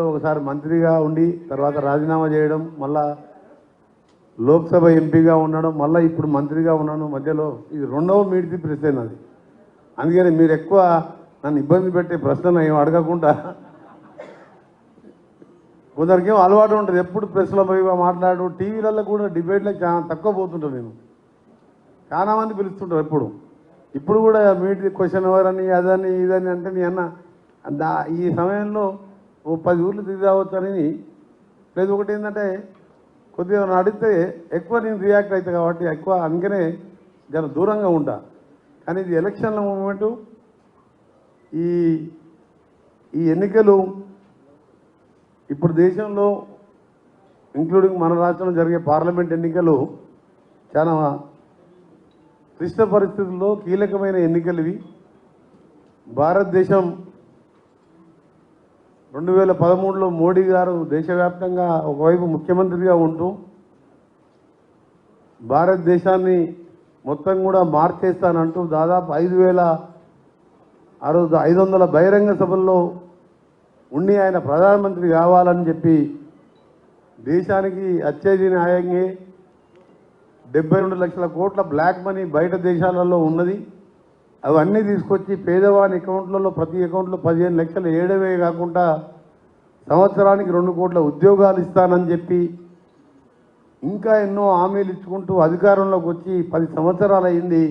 ఒకసారి మంత్రిగా ఉండి తర్వాత రాజీనామా చేయడం, మళ్ళా లోక్సభ ఎంపీగా ఉండడం, మళ్ళీ ఇప్పుడు మంత్రిగా ఉన్నాను. మధ్యలో ఇది రెండవ మీడితి ప్రెస్ అయినది. అందుకని మీరు ఎక్కువ నన్ను ఇబ్బంది పెట్టే ప్రశ్నలు ఏం అడగకుండా, కొందరికేమో అలవాటు ఉంటుంది ఎప్పుడు ప్రెస్లో పోయి మాట్లాడు, టీవీలలో కూడా డిబేట్లకు చాలా తక్కువ పోతుంటాను నేను. చాలా మంది పిలుస్తుంటారు ఇప్పుడు కూడా మీడియా క్వశ్చన్ ఎవరని అదని ఇదని అంటే నీ అన్న ఈ సమయంలో ఓ 10 ఊర్లు తిరిగి రావచ్చని. లేదు ఒకటి ఏంటంటే కొద్దిగా అడిగితే ఎక్కువ నేను రియాక్ట్ అవుతాను కాబట్టి ఎక్కువ అందుకనే జర దూరంగా ఉంటా. కానీ ఇది ఎలక్షన్ల మూమెంటు, ఈ ఎన్నికలు ఇప్పుడు దేశంలో ఇంక్లూడింగ్ మన రాష్ట్రంలో జరిగే పార్లమెంట్ ఎన్నికలు చాలా క్లిష్ట పరిస్థితుల్లో కీలకమైన ఎన్నికలు ఇవి. భారతదేశం 2013లో మోడీ గారు దేశవ్యాప్తంగా ఒకవైపు ముఖ్యమంత్రిగా ఉంటూ భారతదేశాన్ని మొత్తం కూడా మార్చేస్తానంటూ దాదాపు 500 బహిరంగ సభల్లో ఉండి ఆయన ప్రధానమంత్రి కావాలని చెప్పి దేశానికి వచ్చేది న్యాయంగా 72 లక్షల కోట్ల బ్లాక్ మనీ బయట దేశాలలో ఉన్నది. అవన్నీ తీసుకొచ్చి పేదవాని అకౌంట్లలో ప్రతి అకౌంట్లో 15 లక్షలు వేయడమే కాకుండా సంవత్సరానికి 2 కోట్ల ఉద్యోగాలు ఇస్తానని చెప్పి ఇంకా ఎన్నో హామీలు ఇచ్చుకుంటూ అధికారంలోకి వచ్చి 10 సంవత్సరాలు అయింది.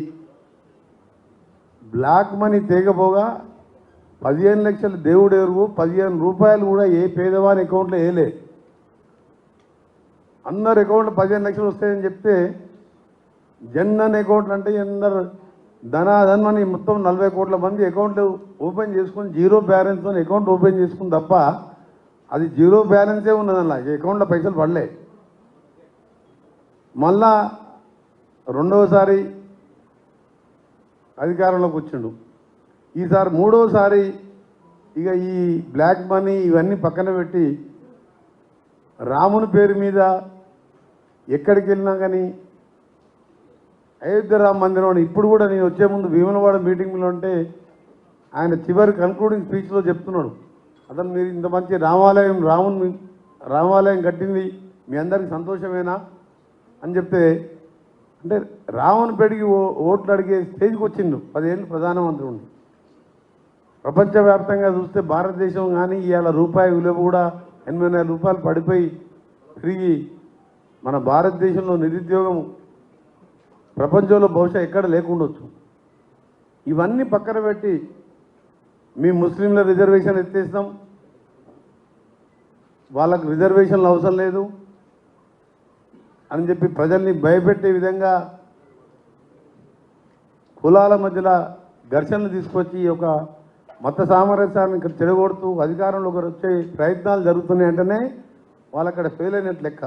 బ్లాక్ మనీ తేగపోగా 15 లక్షలు దేవుడు ఎరుగు, 15 రూపాయలు కూడా ఏ పేదవాని అకౌంట్లో వేయలే. అందరు అకౌంట్లో 15 లక్షలు వస్తాయని చెప్తే జన్ధన్ అకౌంట్లు అంటే అందరు ధనాధన్మని మొత్తం 40 కోట్ల మంది అకౌంట్లు ఓపెన్ చేసుకొని జీరో బ్యాలెన్స్తో అకౌంట్ ఓపెన్ చేసుకుని తప్ప అది జీరో బ్యాలెన్సే ఉన్నదల్లా, అకౌంట్లో పైసలు పడలే. మళ్ళా రెండవసారి అధికారంలోకి వచ్చిండు. ఈసారి మూడోసారి ఇక ఈ బ్లాక్ మనీ ఇవన్నీ పక్కన పెట్టి రాముని పేరు మీద ఎక్కడికి వెళ్ళినా కానీ అయోధ్య రామ మందిరం ఇప్పుడు కూడా నేను వచ్చే ముందు భీమనవాడ మీటింగ్లో ఉంటే ఆయన చివరి కన్క్లూడింగ్ స్పీచ్లో చెప్తున్నాడు, అతను మీరు ఇంత మంచి రామాలయం కట్టింది మీ అందరికి సంతోషమేనా అని చెప్తే, అంటే రాముని పెడిగి ఓట్లు అడిగే స్టేజ్కి వచ్చిండు. 10 ఏళ్ళు ప్రధానమంత్రి ఉండి ప్రపంచవ్యాప్తంగా చూస్తే భారతదేశం కానీ ఇవాళ రూపాయి విలువ కూడా 84 రూపాయలు పడిపోయి తిరిగి మన భారతదేశంలో నిరుద్యోగం ప్రపంచంలో బహుశా ఎక్కడ లేకుండొచ్చు. ఇవన్నీ పక్కన పెట్టి మీ ముస్లింల రిజర్వేషన్ ఎత్తేస్తాం, వాళ్ళకు రిజర్వేషన్లు అవసరం లేదు అని చెప్పి ప్రజల్ని భయపెట్టే విధంగా కులాల మధ్యలో ఘర్షణలు తీసుకొచ్చి ఒక మత సామరస్యాన్ని ఇక్కడ చెడగొడుతూ అధికారంలోకి వచ్చే ప్రయత్నాలు జరుగుతున్నాయంటేనే వాళ్ళు అక్కడ ఫెయిల్ అయినట్లు లెక్క.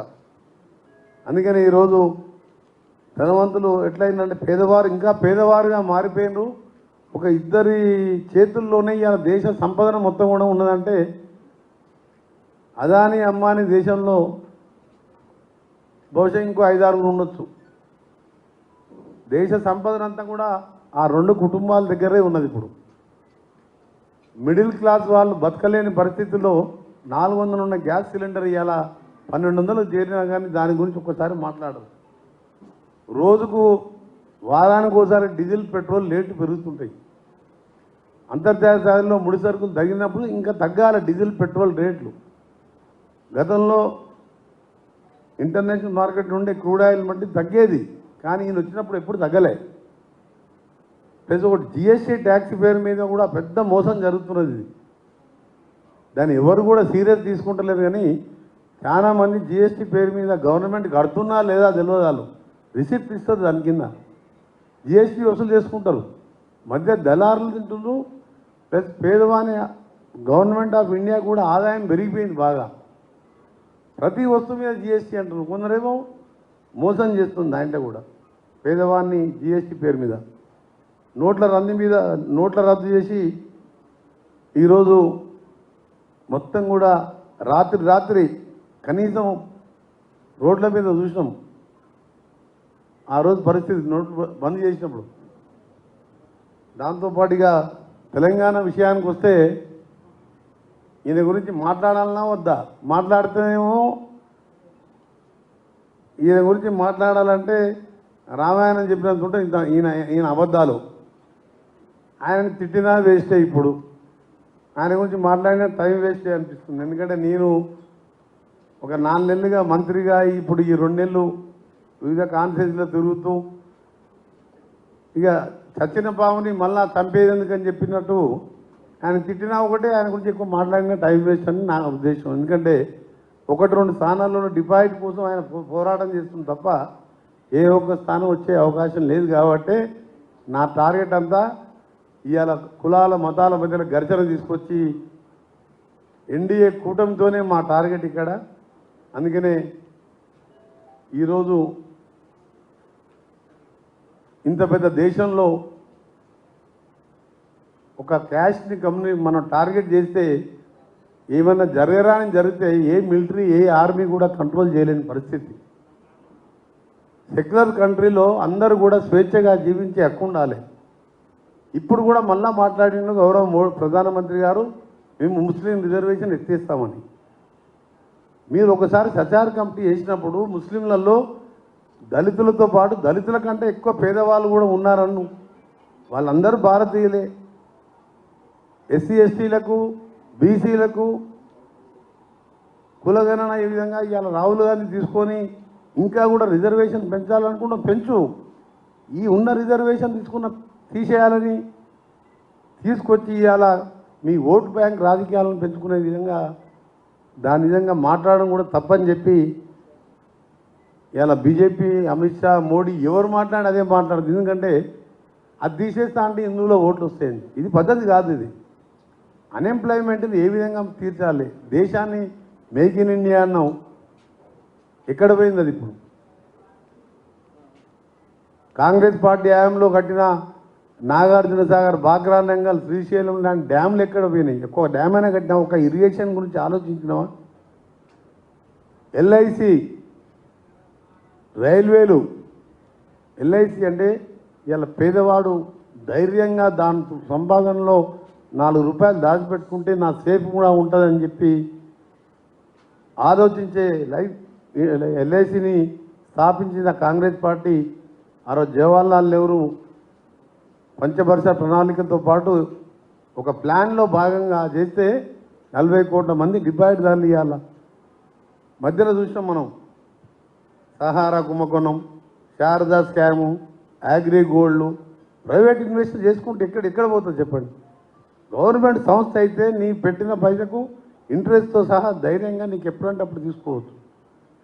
అందుకని ఈరోజు ధనవంతులు ఎట్లయిందంటే పేదవారు ఇంకా పేదవారుగా మారిపోయినారు. ఒక ఇద్దరి చేతుల్లోనే ఇవాళ దేశ సంపదన మొత్తం కూడా ఉన్నదంటే అదాని అంబానీ దేశంలో బహుశా ఇంకో 5-6 ఉండొచ్చు. దేశ సంపదన అంతా కూడా ఆ 2 కుటుంబాల దగ్గరే ఉన్నది. ఇప్పుడు మిడిల్ క్లాస్ వాళ్ళు బతకలేని పరిస్థితుల్లో 400 ఉన్న గ్యాస్ సిలిండర్ ఇవాళ 1200 చేరినా కానీ దాని గురించి ఒక్కసారి మాట్లాడరు. రోజుకు వారానికి ఒకసారి డీజిల్ పెట్రోల్ రేట్లు పెరుగుతుంటాయి. అంతర్జాతీయ స్థాయిలో ముడి సరుకులు తగ్గినప్పుడు ఇంకా తగ్గాలి డీజిల్ పెట్రోల్ రేట్లు. గతంలో ఇంటర్నేషనల్ మార్కెట్ నుండి క్రూడ్ ఆయిల్ బట్టి తగ్గేది, కానీ ఈయన వచ్చినప్పుడు ఎప్పుడు తగ్గలే. ప్లస్ ఒకటి జిఎస్టీ ట్యాక్స్ పేరు మీద కూడా పెద్ద మోసం జరుగుతున్నది. దాన్ని ఎవరు కూడా సీరియస్ తీసుకుంటలేరు. కానీ చాలామంది జిఎస్టీ పేరు మీద గవర్నమెంట్ కడుతున్నా లేదా తెలియదు, వాళ్ళు రిసిప్ట్ ఇస్తుంది దాని కింద జిఎస్టీ వసూలు చేసుకుంటారు. మధ్య దళారులు తింటున్నారు. ప్లస్ పేదవాని గవర్నమెంట్ ఆఫ్ ఇండియా కూడా ఆదాయం పెరిగిపోయింది బాగా. ప్రతి వస్తువు మీద జిఎస్టీ అంటున్నారు. కొందరేమో మోసం చేస్తుంది దాంట్లో కూడా పేదవాన్ని జిఎస్టీ పేరు మీద. నోట్ల రద్దు చేసి ఈరోజు మొత్తం కూడా రాత్రి కనీసం రోడ్ల మీద చూసినాం. ఆ రోజు పరిస్థితి నోట్లు బంద్ చేసినప్పుడు. దాంతోపాటుగా తెలంగాణ విషయానికి వస్తే ఈయన గురించి మాట్లాడాలన్నా వద్దా? మాట్లాడితేనేమో ఈయన గురించి మాట్లాడాలంటే రామాయణం చెప్పినంత ఉంటే ఈయన అబద్ధాలు. ఆయనని తిట్టినా వేస్టే. ఇప్పుడు ఆయన గురించి మాట్లాడినా టైం వేస్టే అనిపిస్తుంది. ఎందుకంటే నేను ఒక 4 నెలలుగా మంత్రిగా ఇప్పుడు ఈ 2 నెలలు వివిధ కాన్ఫరెన్స్లో తిరుగుతూ ఇక చచ్చిన పాముని మళ్ళా చంపేదెందుకని చెప్పినట్టు ఆయన తిట్టినా ఒకటే, ఆయన గురించి ఎక్కువ మాట్లాడినా టైం వేస్ట్ అని నా ఉద్దేశం. ఎందుకంటే 1-2 స్థానాల్లో డిపాజిట్ కోసం ఆయన పోరాటం చేస్తుంది తప్ప ఏ ఒక్క స్థానం వచ్చే అవకాశం లేదు. కాబట్టి నా టార్గెట్ అంతా ఇవాళ కులాల మతాల మధ్యన ఘర్షణ తీసుకొచ్చి ఎన్డీఏ కూటమితోనే మా టార్గెట్ ఇక్కడ. అందుకనే ఈరోజు ఇంత పెద్ద దేశంలో ఒక క్యాస్ట్ని మనం టార్గెట్ చేస్తే ఏమన్నా జరగరాని జరిగితే ఏ మిలిటరీ ఏ ఆర్మీ కూడా కంట్రోల్ చేయలేని పరిస్థితి. సెక్యులర్ కంట్రీలో అందరూ కూడా స్వేచ్ఛగా జీవించే హక్కు ఉండాలి. ఇప్పుడు కూడా మళ్ళా మాట్లాడిన గౌరవ ప్రధానమంత్రి గారు మేము ముస్లిం రిజర్వేషన్ ఎత్తేస్తామని. మీరు ఒకసారి సచార్ కమిటీ చేసినప్పుడు ముస్లింలలో దళితులతో పాటు దళితుల కంటే ఎక్కువ పేదవాళ్ళు కూడా ఉన్నారన్ను. వాళ్ళందరూ భారతీయులే. ఎస్సీ ఎస్టీలకు బీసీలకు కులగణన ఈ విధంగా ఇవాళ రాహుల్ గాంధీ తీసుకొని ఇంకా కూడా రిజర్వేషన్ పెంచాలనుకుంటాం. పెంచు. ఈ ఉన్న రిజర్వేషన్ తీసేయాలని తీసుకొచ్చి ఇవాళ మీ ఓటు బ్యాంక్ రాజకీయాలను పెంచుకునే విధంగా దాని విధంగా మాట్లాడడం కూడా తప్పని చెప్పి ఇలా బీజేపీ అమిత్ షా మోడీ ఎవరు మాట్లాడి అదే మాట్లాడదు. ఎందుకంటే అది తీసేస్తా అంటే ఇందులో ఓట్లు వస్తాయండి. ఇది పద్ధతి కాదు. ఇది అన్ఎంప్లాయ్మెంట్ని ఏ విధంగా తీర్చాలి? దేశాన్ని మేక్ ఇన్ ఇండియా అన్నాం, ఎక్కడ పోయింది అది? ఇప్పుడు కాంగ్రెస్ పార్టీ హయాంలో కట్టిన నాగార్జున సాగర్, బాగ్రా నంగల్, శ్రీశైలం లాంటి డ్యాములు ఎక్కడ పోయినాయి? ఎక్కువ డ్యామ్ అయినా కట్టినా ఒక ఇరిగేషన్ గురించి ఆలోచించినావా? ఎల్ఐసి, రైల్వేలు. ఎల్ఐసి అంటే ఇలా పేదవాడు ధైర్యంగా దాని సంపాదనలో 4 రూపాయలు దాచిపెట్టుకుంటే నా సేఫ్ కూడా ఉంటుందని చెప్పి ఆలోచించే ఎల్ఐసిని స్థాపించిన కాంగ్రెస్ పార్టీ ఆ రోజు జవహర్లాల్ నెహ్రూ పంచవర్ష ప్రణాళికతో పాటు ఒక ప్లాన్లో భాగంగా చేస్తే 40 కోట్ల మంది డిపాజిట్దారులు ఇవ్వాలి. మధ్యలో చూసినాం మనం సహారా కుంభకోణం, శారదా స్కాము, అగ్రి గోల్డ్లు. ప్రైవేట్ ఇన్వెస్ట్ చేసుకుంటే ఎక్కడ పోతుంది చెప్పండి? గవర్నమెంట్ సంస్థ అయితే నీ పెట్టిన పైసకు ఇంట్రెస్ట్తో సహా ధైర్యంగా నీకు ఎప్పుడంటే అప్పుడు తీసుకోవచ్చు.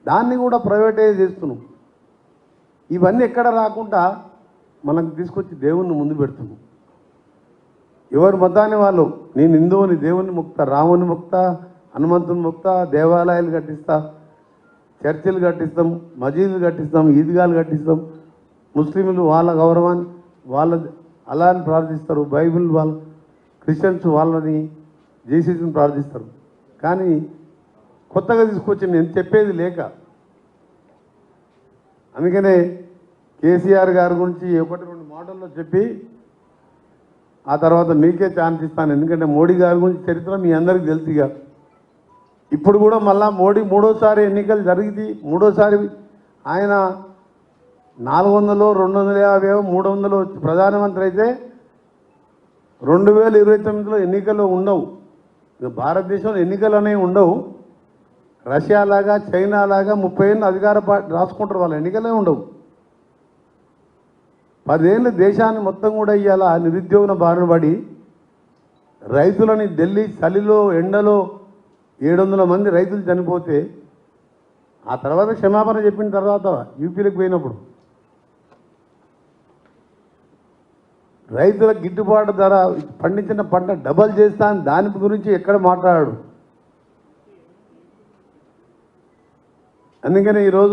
దాన్ని కూడా ప్రైవేటైజ్ చేస్తున్నాం. ఇవన్నీ ఎక్కడ రాకుండా మనకు తీసుకొచ్చి దేవుణ్ణి ముందు పెడుతున్నాం. ఎవరు మతాన్ని వాళ్ళు, నేను హిందువుని, దేవుని ముక్తా, రాముని ముక్తా, హనుమంతుని ముక్తా, దేవాలయాలు కట్టిస్తా, చర్చిలు కట్టిస్తాం, మసీదులు కట్టిస్తాం, ఈద్గాలు కట్టిస్తాం. ముస్లింలు వాళ్ళ గౌరవాన్ని వాళ్ళ అలాని ప్రార్థిస్తారు. బైబిల్ వాళ్ళ క్రిస్టియన్స్ వాళ్ళని జీసస్ని ప్రార్థిస్తారు. కానీ కొత్తగా తీసుకొచ్చి నేను చెప్పేది లేక, అందుకనే కేసీఆర్ గారి గురించి 1-2 మాటల్లో చెప్పి ఆ తర్వాత మీకే ఛాన్స్ ఇస్తాను. ఎందుకంటే మోడీ గారి గురించి చరిత్ర మీ అందరికీ తెలుసు. ఇక ఇప్పుడు కూడా మళ్ళా మోడీ 3వ సారి ఎన్నికలు జరిగింది. 3వ సారి ఆయన 400, 250, 300 వచ్చి ప్రధానమంత్రి అయితే 2029లో ఎన్నికలు ఉండవు. భారతదేశంలో ఎన్నికలు అనేవి ఉండవు. రష్యా లాగా, చైనా లాగా 30 ఏళ్ళు అధికార పార్టీ రాసుకుంటారు. వాళ్ళ ఎన్నికలే ఉండవు. 10 ఏళ్ళు దేశాన్ని మొత్తం కూడా ఇవాళ నిరుద్యోగం బారిన పడి రైతులని ఢిల్లీ చలిలో ఎండలో 700 మంది రైతులు చనిపోతే ఆ తర్వాత క్షమాపణ చెప్పిన తర్వాత యూపీలకు పోయినప్పుడు రైతుల గిట్టుబాటు ధర పండించిన పంట డబల్ చేస్తా అని దాని గురించి ఎక్కడ మాట్లాడాడు? అందుకని ఈరోజు